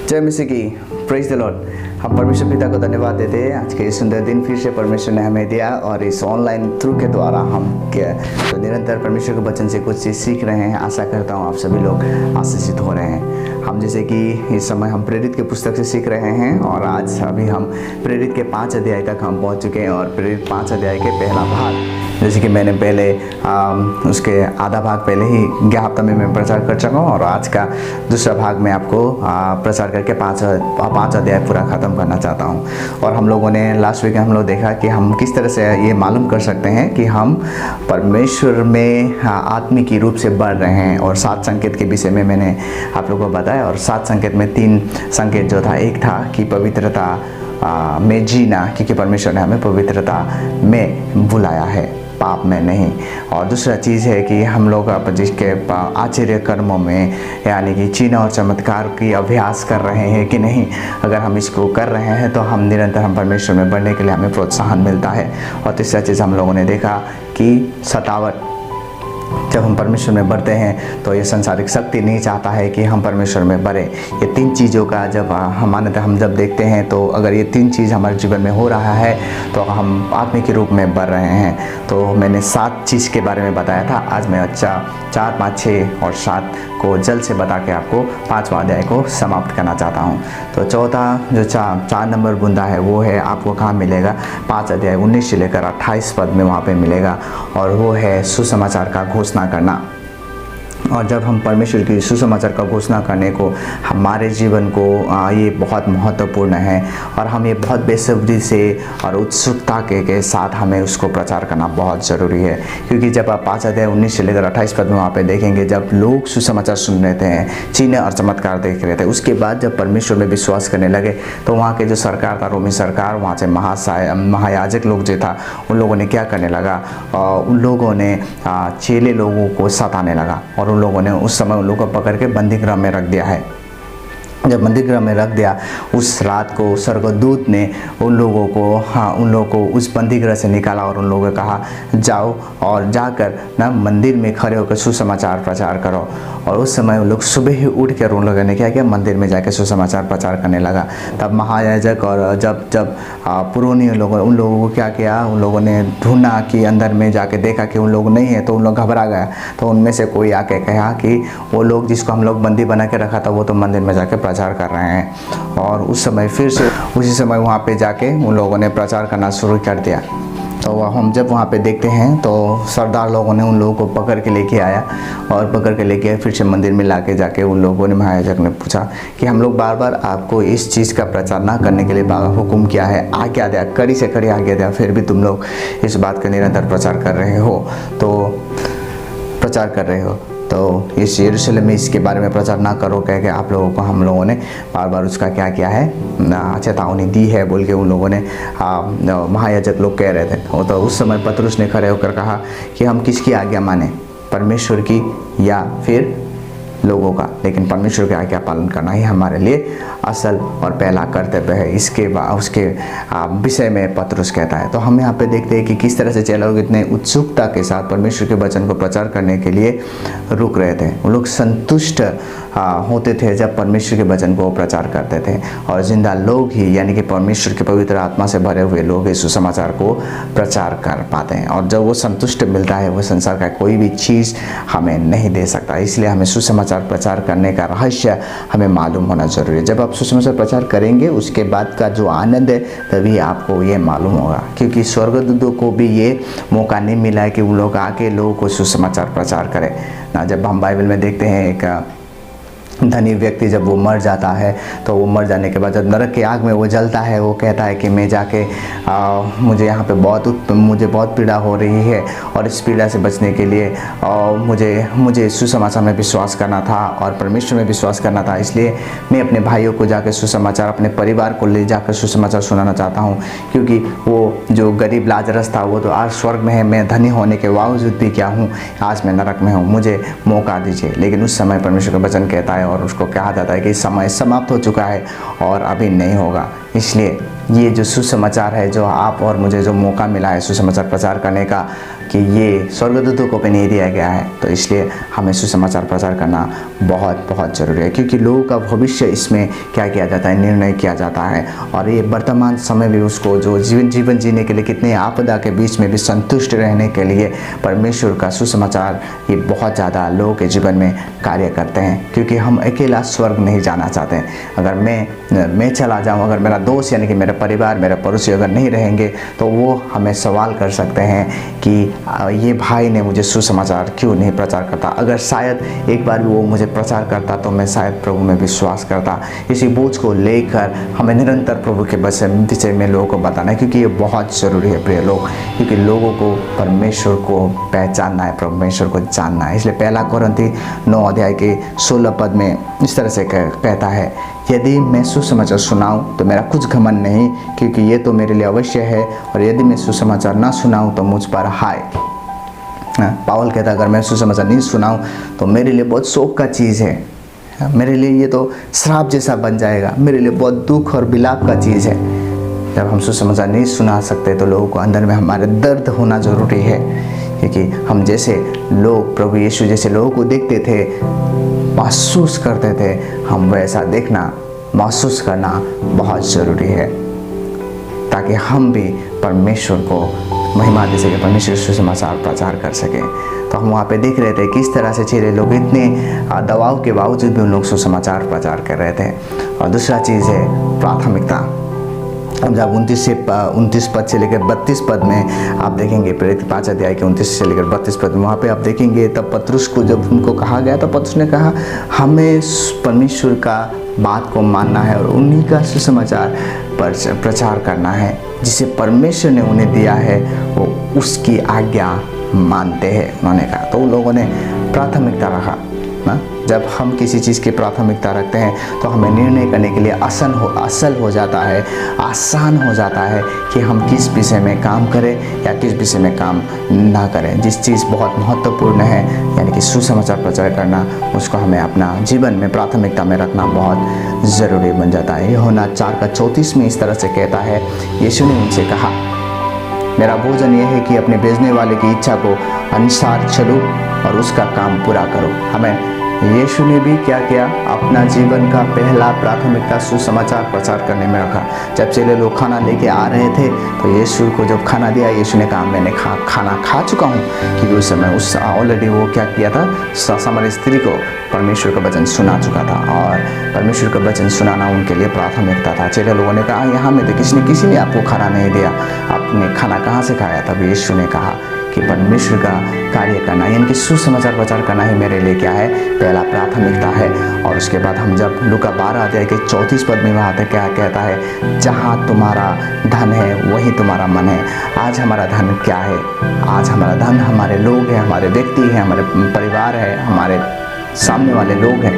जय मसीह की, praise the Lord. हम परमेश्वर पिता को धन्यवाद देते हैं। आज के इस सुंदर दिन फिर से परमेश्वर ने हमें दिया और इस ऑनलाइन थ्रू के द्वारा हम तो निरंतर परमेश्वर के वचन से कुछ चीज़ सीख रहे हैं। आशा करता हूँ आप सभी लोग आशीषित हो रहे हैं। हम जैसे कि इस समय हम प्रेरित के पुस्तक से सीख रहे हैं और आज अभी हम प्रेरित के 5 अध्याय तक हम पहुँच चुके हैं और प्रेरित 5 अध्याय के पहला भाग जैसे कि मैंने पहले उसके आधा भाग पहले ही 11 हफ्ता में मैं प्रचार कर चुका हूँ और आज का दूसरा भाग में आपको प्रचार करके 5 अध्याय पूरा ख़त्म करना चाहता हूँ। और हम लोगों ने लास्ट वीक हम लोग देखा कि हम किस तरह से ये मालूम कर सकते हैं कि हम परमेश्वर में आत्मिक रूप से बढ़ रहे हैं। और 7 संकेत के विषय में मैंने आप लोगों को बताया और 7 संकेत में 3 संकेत जो था, एक था कि पवित्रता में जीना, क्योंकि परमेश्वर ने हमें पवित्रता में बुलाया है, पाप में नहीं। और दूसरा चीज़ है कि हम लोग जिसके आश्चर्य कर्मों में यानी कि चिन्ह और चमत्कार की अभ्यास कर रहे हैं कि नहीं। अगर हम इसको कर रहे हैं तो हम निरंतर हम परमेश्वर में बढ़ने के लिए हमें प्रोत्साहन मिलता है। और तीसरा चीज़ हम लोगों ने देखा कि सतावट, जब हम परमेश्वर में बढ़ते हैं तो ये सांसारिक शक्ति नहीं चाहता है कि हम परमेश्वर में बढ़े। ये 3 चीज़ों का जब हम जब देखते हैं तो अगर ये 3 चीज़ हमारे जीवन में हो रहा है तो हम आत्मिक रूप में बढ़ रहे हैं। तो मैंने 7 चीज़ के बारे में बताया था। आज मैं 4, 5, 6 और 7 को जल्द से बता के आपको 5वां अध्याय को समाप्त करना चाहता हूँ। तो चौथा जो 4 नंबर बुंदा है वो है आपको कहाँ मिलेगा, 5 अध्याय 19 से लेकर 28 पद में वहाँ पे मिलेगा। और वो है सुसमाचार का घोषणा करना। और जब हम परमेश्वर की सुसमाचार का घोषणा करने को हमारे जीवन को ये बहुत महत्वपूर्ण है और हम ये बहुत बेसब्री से और उत्सुकता के साथ हमें उसको प्रचार करना बहुत ज़रूरी है। क्योंकि जब आप 5 अध्याय 19 से लेकर 28 पद में वहाँ पे देखेंगे, जब लोग सुसमाचार सुन रहे थे, चिन्ह और चमत्कार देख रहे थे, उसके बाद जब परमेश्वर में विश्वास करने लगे तो वहाँ के जो सरकार था, रोमी सरकार, वहाँ से महायाजक लोग जो था, उन लोगों ने क्या करने लगा, उन लोगों ने चेले लोगों को सताने लगा और उन लोगों ने उस समय उन लोगों को पकड़ के बंदीगृह में रख दिया है। जब बंदीगृह में रख दिया, उस रात को स्वर्गदूत ने उन लोगों को उस बंदीगृह से निकाला और उन लोगों को कहा जाओ और जाकर ना मंदिर में खड़े होकर सुसमाचार प्रचार करो। और उस समय उन लोग सुबह ही उठ कर उन लोगों ने क्या किया, मंदिर में जाकर सुसमाचार प्रचार करने लगा। तब महायाजक और जब पुरोहित लोगों उन लोगों को क्या किया, उन लोगों ने ढूंढा कि अंदर में जाके देखा कि उन लोग नहीं है, तो उन लोग घबरा गया। तो उनमें से कोई आके कहा कि वो लोग जिसको हम लोग बंदी बना के रखा था वो तो मंदिर में जाके प्रचार कर रहे हैं। और उस समय फिर से उसी समय वहाँ पे जाके उन लोगों ने प्रचार करना शुरू कर दिया। तो हम जब वहाँ पे देखते हैं तो सरदार लोगों ने उन लोगों को पकड़ के लेके आया और पकड़ के लेके फिर से मंदिर में ला के जाके उन लोगों ने, महायाजक ने पूछा कि हम लोग बार बार आपको इस चीज़ का प्रचार ना करने के लिए हुक्म किया है, आज्ञा दिया, कड़ी से कड़ी आज्ञा दिया, फिर भी तुम लोग इस बात का निरंतर प्रचार कर रहे हो। तो इस यरूशलेम में इसके बारे में प्रचार ना करो कह के आप लोगों को हम लोगों ने बार बार उसका क्या किया है, चेतावनी दी है बोल के उन लोगों ने महायाजक लोग कह रहे थे। तो उस समय पतरस ने खड़े होकर कहा कि हम किसकी आज्ञा माने, परमेश्वर की या फिर लोगों का। लेकिन परमेश्वर की आज्ञा पालन करना ही हमारे लिए असल और पहला कर्तव्य है। उसके विषय में पतरस कहता है। तो हम यहाँ पे देखते हैं कि किस तरह से चेले लोग इतने उत्सुकता के साथ परमेश्वर के वचन को प्रचार करने के लिए रुक रहे थे। वो लोग संतुष्ट होते थे जब परमेश्वर के वचन को प्रचार करते थे। और जिंदा लोग ही यानी कि परमेश्वर के पवित्र आत्मा से भरे हुए लोग इस सुसमाचार को प्रचार कर पाते हैं। और जब वो संतुष्ट मिलता है, वो संसार का कोई भी चीज़ हमें नहीं दे सकता। इसलिए हमें सुसमाचार प्रचार करने का रहस्य हमें मालूम होना जरूरी है। जब आप सुसमाचार प्रचार करेंगे उसके बाद का जो आनंद है तभी आपको ये मालूम होगा। क्योंकि स्वर्गदूतों को भी ये मौका नहीं मिला है कि वो लोग आके लोगों को सुसमाचार प्रचार करें ना। जब हम बाइबल में देखते हैं एक धनी व्यक्ति जब वो मर जाता है तो वो मर जाने के बाद जब नरक की आग में वो जलता है, वो कहता है कि मैं जाके मुझे यहाँ पे मुझे बहुत पीड़ा हो रही है और इस पीड़ा से बचने के लिए मुझे सुसमाचार में विश्वास करना था और परमेश्वर में विश्वास करना था। इसलिए मैं अपने भाइयों को जाकर सुसमाचार, अपने परिवार को ले जाकर सुसमाचार सुनाना चाहता हूँ। क्योंकि वो जो गरीब लाजरस था वो तो आज स्वर्ग में है, मैं धनी होने के बावजूद भी क्या हूँ, आज मैं नरक में हूँ, मुझे मौका दीजिए। लेकिन उस समय परमेश्वर का वचन कहता है और उसको कहा जाता है कि समय समाप्त हो चुका है और अभी नहीं होगा। इसलिए ये जो सुसमाचार है, जो आप और मुझे जो मौका मिला है सुसमाचार प्रचार करने का, कि ये स्वर्गदूतों को भी नहीं दिया गया है, तो इसलिए हमें सुसमाचार प्रचार करना बहुत बहुत ज़रूरी है। क्योंकि लोगों का भविष्य इसमें क्या किया जाता है, निर्णय किया जाता है। और ये वर्तमान समय भी उसको जो जीवन जीने के लिए, कितने आपदा के बीच में भी संतुष्ट रहने के लिए परमेश्वर का सुसमाचार ये बहुत ज़्यादा लोगों के जीवन में कार्य करते हैं। क्योंकि हम अकेला स्वर्ग नहीं जाना चाहते। अगर मैं चला जाऊँ, अगर मेरा दोस्त यानी कि मेरा परिवार, मेरा पड़ोसी अगर नहीं रहेंगे, तो वो हमें सवाल कर सकते हैं कि ये भाई ने मुझे सुसमाचार क्यों नहीं प्रचार करता। अगर शायद एक बार भी वो मुझे प्रचार करता तो मैं शायद प्रभु में विश्वास करता। इसी बोझ को लेकर हमें निरंतर प्रभु के विषय में लोगों को बताना है, क्योंकि ये बहुत ज़रूरी है प्रिय लोग। क्योंकि लोगों को परमेश्वर को पहचानना है, परमेश्वर को जानना है। इसलिए 1 कोरिन्थी 9 अध्याय के 16 पद में इस तरह से कहता है, यदि मैं सुसमाचार सुनाऊं तो मेरा कुछ घमंड नहीं, क्योंकि ये तो मेरे लिए अवश्य है, और यदि मैं सुसमाचार ना सुनाऊं तो मुझ पर हाय। पावल कहता है, अगर मैं सुसमाचार नहीं सुनाऊं तो मेरे लिए बहुत शोक का चीज़ है, मेरे लिए ये तो श्राप जैसा बन जाएगा, मेरे लिए बहुत दुख और विलाप का चीज़ है। जब हम सुसमाचार नहीं सुना सकते तो लोगों को अंदर में हमारे दर्द होना ज़रूरी है। क्योंकि हम जैसे लोग प्रभु यीशु जैसे लोगों को देखते थे, महसूस करते थे, हम वैसा देखना महसूस करना बहुत ज़रूरी है, ताकि हम भी परमेश्वर को महिमा दे सके, परमेश्वर सुसमाचार प्रचार कर सकें। तो हम वहाँ पे देख रहे थे किस तरह से चेहरे लोग इतने दबाव के बावजूद भी उन लोग सुसमाचार प्रचार कर रहे थे। और दूसरा चीज़ है प्राथमिकता। अब जब 29 पद से लेकर 32 पद में आप देखेंगे, प्रेरित 5 अध्याय के 29 से लेकर 32 पद में, वहाँ पे आप देखेंगे तब पतरस को जब उनको कहा गया तो पतरस ने कहा, हमें परमेश्वर का बात को मानना है और उन्हीं का सुसमाचार प्रचार करना है। जिसे परमेश्वर ने उन्हें दिया है वो उसकी आज्ञा मानते हैं, उन्होंने कहा। तो उन लोगों ने प्राथमिकता रखा ना। जब हम किसी चीज़ की प्राथमिकता रखते हैं तो हमें निर्णय करने के लिए आसान हो जाता है कि हम किस विषय में काम करें या किस विषय में काम ना करें। जिस चीज़ बहुत महत्वपूर्ण है यानी कि सुसमाचार प्रचार करना, उसको हमें अपना जीवन में प्राथमिकता में रखना बहुत ज़रूरी बन जाता है। यूहन्ना 4:34 में इस तरह से कहता है, यीशु ने उनसे कहा, मेरा भोजन यह है कि अपने भेजने वाले की इच्छा को अनुसार चलूं और उसका काम पूरा करो। हमें यीशु ने भी क्या किया, अपना जीवन का पहला प्राथमिकता सुसमाचार प्रचार करने में रखा। जब चेले लोग खाना लेके आ रहे थे तो यीशु को जब खाना दिया, यीशु ने कहा, मैंने खाना खा चुका हूँ। क्योंकि उस समय ऑलरेडी वो क्या किया था, सामरी स्त्री को परमेश्वर का वचन सुना चुका था, और परमेश्वर का वचन सुनाना उनके लिए प्राथमिकता था। चेले लोगों ने कहा, यहाँ में तो किसी ने आपको खाना नहीं दिया, आपने खाना कहाँ से खाया? तब यीशु ने कहा कि परमेश्वर का कार्य करना यानी कि सुसमाचार प्रचार करना ही मेरे लिए क्या है, पहला प्राथमिकता है। और उसके बाद हम जब लूका 12 अध्याय के 34 पद में वहाँ तक क्या कहता है, जहाँ तुम्हारा धन है वही तुम्हारा मन है। आज हमारा धन क्या है? आज हमारा धन हमारे लोग हैं, हमारे व्यक्ति हैं, हमारे परिवार है, हमारे सामने वाले लोग हैं।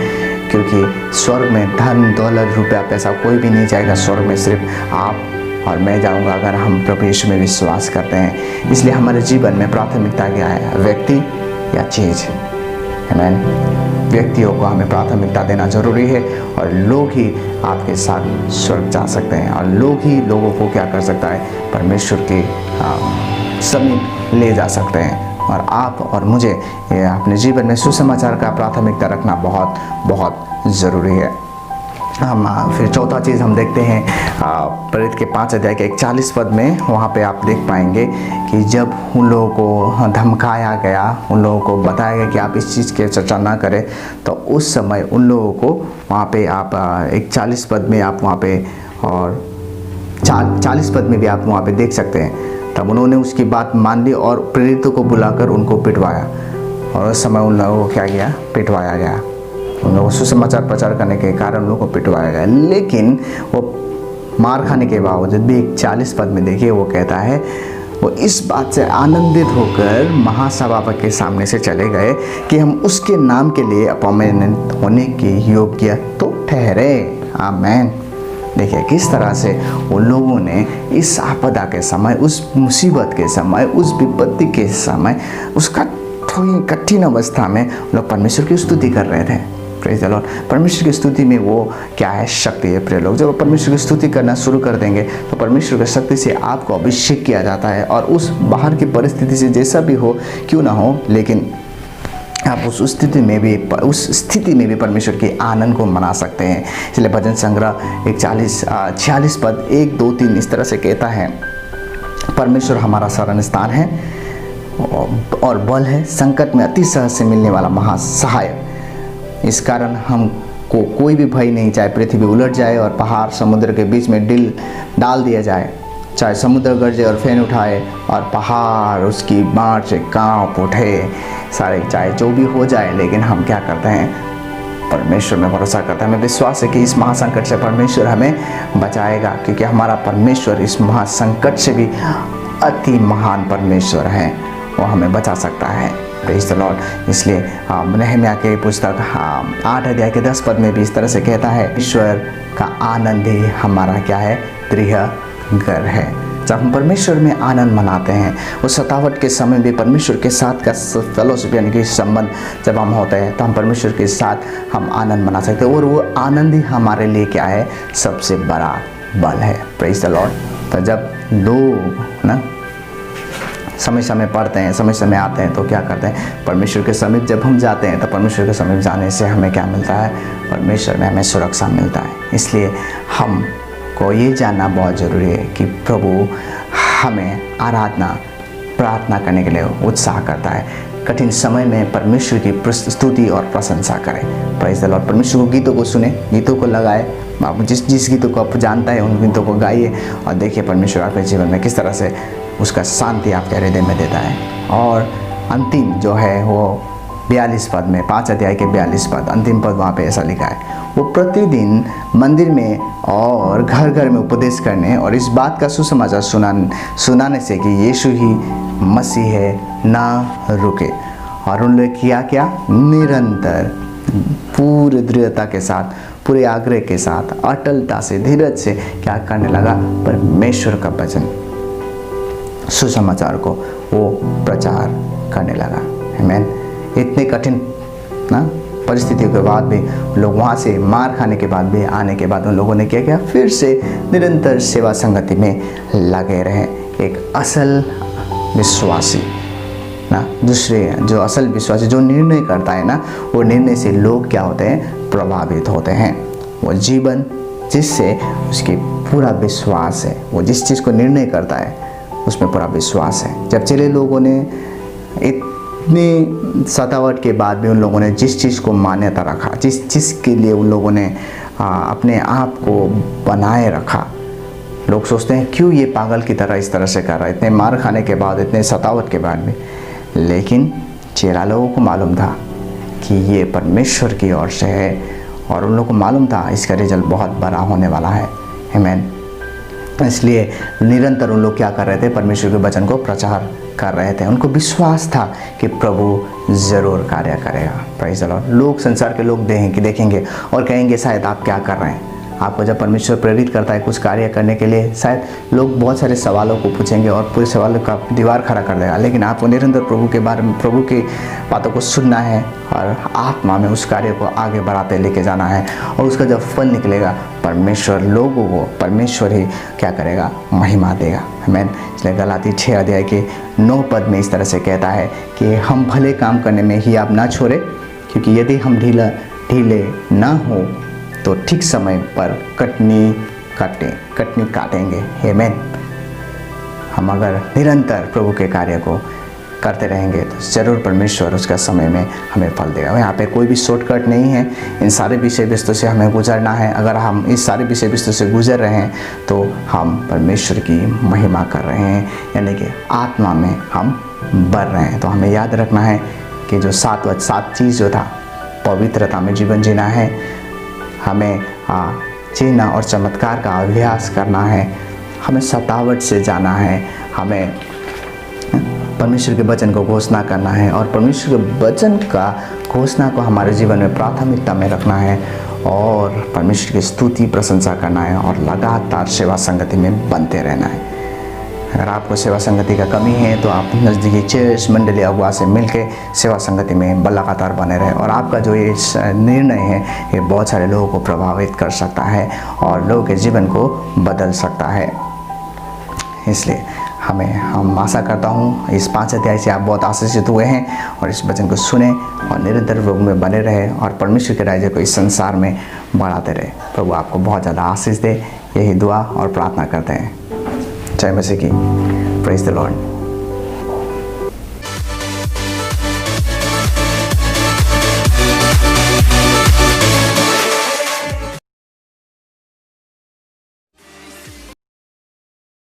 क्योंकि स्वर्ग में धन दौलत रुपया पैसा कोई भी नहीं जाएगा, स्वर्ग में सिर्फ आप और मैं जाऊंगा अगर हम प्रभु यीशु में विश्वास करते हैं। इसलिए हमारे जीवन में प्राथमिकता क्या है, व्यक्ति या चीज़? आमीन। व्यक्तियों को हमें प्राथमिकता देना जरूरी है, और लोग ही आपके साथ स्वर्ग जा सकते हैं, और लोग ही लोगों को क्या कर सकता है, परमेश्वर के समीप ले जा सकते हैं। और आप और मुझे अपने जीवन में सुसमाचार का प्राथमिकता रखना बहुत बहुत ज़रूरी है। हम फिर चौथा चीज़ हम देखते हैं प्रेरित के 5 अध्याय के 41 पद में। वहाँ पे आप देख पाएंगे कि जब उन लोगों को धमकाया गया, उन लोगों को बताया गया कि आप इस चीज़ की चर्चा ना करें, तो उस समय उन लोगों को वहाँ पे आप 41 पद में आप वहाँ पे और 40 पद में भी आप वहाँ पे देख सकते हैं। तब उन्होंने उसकी बात मान ली और प्रेरितों को बुलाकर उनको पिटवाया, और उस समय उन लोगों को क्या किया, पिटवाया गया। उन लोगों को सुसमाचार प्रचार करने के कारण उन लोगों को पिटवाया गया। लेकिन वो मार खाने के बावजूद भी 40 पद में देखिए वो कहता है, वो इस बात से आनंदित होकर महासभा के सामने से चले गए कि हम उसके नाम के लिए अपमानित होने के योग्य तो ठहरे। आमीन। देखिए किस तरह से उन लोगों ने इस आपदा के समय, उस मुसीबत के समय, उस विपत्ति के समय, उसका थोड़ी कठिन अवस्था में लोग परमेश्वर की स्तुति कर रहे थे। Praise the Lord. परमेश्वर की स्तुति में वो क्या है, शक्ति है प्रिय लोग। जब परमेश्वर की स्तुति करना शुरू कर देंगे तो परमेश्वर की शक्ति से आपको अभिषेक किया जाता है, और उस बाहर की परिस्थिति से जैसा भी हो क्यों ना हो, लेकिन आप उस स्थिति में भी परमेश्वर के आनंद को मना सकते हैं। इसलिए भजन संग्रह 46 पद 1, 2, 3 इस तरह से कहता है, परमेश्वर हमारा शरण स्थान है और बल है, संकट में अति सहज से मिलने वाला महासहायक। इस कारण हमको कोई भी भय नहीं, चाहे पृथ्वी उलट जाए और पहाड़ समुद्र के बीच में डाल दिया जाए, चाहे समुद्र गरजे और फेन उठाए और पहाड़ उसकी बाढ़ से कांप उठे, सारे चाहे जो भी हो जाए, लेकिन हम क्या करते हैं, परमेश्वर में भरोसा करते हैं। हमें विश्वास है कि इस महासंकट से परमेश्वर हमें बचाएगा, क्योंकि हमारा परमेश्वर इस महासंकट से भी अति महान परमेश्वर है, वो हमें बचा सकता है। Praise the Lord. इसलिए नहम्याह के पुस्तक 8 अध्याय के 10 पद में भी इस तरह से कहता है, ईश्वर का आनंद ही हमारा क्या है, प्रिय घर है। जब हम परमेश्वर में आनंद मनाते हैं, उस सतावट के समय भी परमेश्वर के साथ का फेलोशिप यानी कि संबंध जब हम होते हैं, तो हम परमेश्वर के साथ हम आनंद मना सकते हैं, और वो आनंद ही हमारे लिए क्या है, सबसे बड़ा बल है। Praise the Lord. तो जब लोग ना समय समय पढ़ते हैं, समय समय आते हैं, तो क्या करते हैं, परमेश्वर के समीप जब हम जाते हैं तो परमेश्वर के समीप जाने से हमें क्या मिलता है, परमेश्वर में हमें सुरक्षा मिलता है। इसलिए हम को ये जानना बहुत ज़रूरी है कि प्रभु हमें आराधना प्रार्थना करने के लिए उत्साह करता है। कठिन समय में परमेश्वर की स्तुति और प्रशंसा करें। Praise the Lord. परमेश्वर को गीतों को सुने, गीतों को लगाए, आप जिस गीतों को आप जानता है उन गीतों को गाइए, और देखिए परमेश्वर आपके जीवन में किस तरह से उसका शांति आपके हृदय में देता है। और अंतिम जो है वो 42 पद में, 5 अध्याय के 42 पद, अंतिम पद वहाँ पे ऐसा लिखा है, वो प्रतिदिन मंदिर में और घर घर में उपदेश करने और इस बात का सुसमाचार सुनाने से कि यीशु ही मसीह है, ना रुके। और उन्होंने किया क्या, निरंतर पूरी दृढ़ता के साथ, पूरे आग्रह के साथ, अटलता से, धीरज से क्या करने लगा, परमेश्वर का वचन, सुसमाचार को वो प्रचार करने लगा। आमीन। इतने कठिन ना परिस्थितियों के बाद भी लोग वहाँ से मार खाने के बाद भी, आने के बाद उन लोगों ने क्या किया, फिर से निरंतर सेवा संगति में लगे रहे। एक असल विश्वासी ना, दूसरे जो असल विश्वासी जो निर्णय करता है ना, वो निर्णय से लोग क्या होते हैं, प्रभावित होते हैं। वो जीवन जिससे उसकी पूरा विश्वास है, वो जिस चीज़ को निर्णय करता है उसमें पूरा विश्वास है। जब चले लोगों ने इतनी सतावट के बाद भी उन लोगों ने जिस चीज़ को मान्यता रखा, जिस चीज़ के लिए उन लोगों ने अपने आप को बनाए रखा, लोग सोचते हैं क्यों ये पागल की तरह इस तरह से कर रहा है, इतने मार खाने के बाद, इतने सतावट के बाद भी। लेकिन चेला लोगों को मालूम था कि ये परमेश्वर की ओर से है, और उन लोगों को मालूम था इसका रिजल्ट बहुत बड़ा होने वाला है। आमीन। इसलिए निरंतर उन लोग क्या कर रहे थे, परमेश्वर के वचन को प्रचार कर रहे थे। उनको विश्वास था कि प्रभु ज़रूर कार्य करेगा। Praise the Lord. लोग, संसार के लोग देखेंगे और कहेंगे शायद आप क्या कर रहे हैं। आपको जब परमेश्वर प्रेरित करता है कुछ कार्य करने के लिए, शायद लोग बहुत सारे सवालों को पूछेंगे और पूरे सवालों का दीवार खड़ा कर देगा, लेकिन आपको निरंतर प्रभु के बारे में, प्रभु की बातों को सुनना है और आत्मा में उस कार्य को आगे बढ़ाते लेके जाना है। और उसका जब फल निकलेगा, परमेश्वर लोगों को, परमेश्वर ही क्या करेगा, महिमा देगा। आमीन। इसलिए गलाती 6 अध्याय के 9 पद में इस तरह से कहता है कि हम भले काम करने में ही आप ना छोड़े, क्योंकि यदि हम ढीले ना हो तो ठीक समय पर कटनी काटेंगे। आमीन। हम अगर निरंतर प्रभु के कार्य को करते रहेंगे तो ज़रूर परमेश्वर उसका समय में हमें फल देगा। यहाँ पे कोई भी शॉर्टकट नहीं है, इन सारे विषय वस्तु से हमें गुजरना है। अगर हम इस सारे विषय वस्तु से गुजर रहे हैं तो हम परमेश्वर की महिमा कर रहे हैं, यानी कि आत्मा में हम बढ़ रहे हैं। तो हमें याद रखना है कि जो 7 चीज़ जो था, पवित्रता में जीवन जीना है, हमें चिन्ह और चमत्कार का अभ्यास करना है, हमें सतावट से जाना है, हमें परमेश्वर के वचन को घोषणा करना है और परमेश्वर के वचन का घोषणा को हमारे जीवन में प्राथमिकता में रखना है, और परमेश्वर की स्तुति प्रशंसा करना है और लगातार सेवा संगति में बनते रहना है। अगर आपको सेवा संगति का कमी है तो आप नज़दीकी चर्च मंडली अगुआ से मिलके सेवा संगति में लगातार बने रहे। और आपका जो ये निर्णय है ये बहुत सारे लोगों को प्रभावित कर सकता है और लोगों के जीवन को बदल सकता है। इसलिए हम आशा करता हूँ इस 5 अध्याय से आप बहुत आशीषित हुए हैं और इस वचन को सुने और निरंतर प्रभु में बने रहे और परमेश्वर के राज्य को इस संसार में बढ़ाते रहे। प्रभु आपको बहुत ज़्यादा आशीष दे, यही दुआ और प्रार्थना करते हैं। जय मसीह की। Praise the Lord.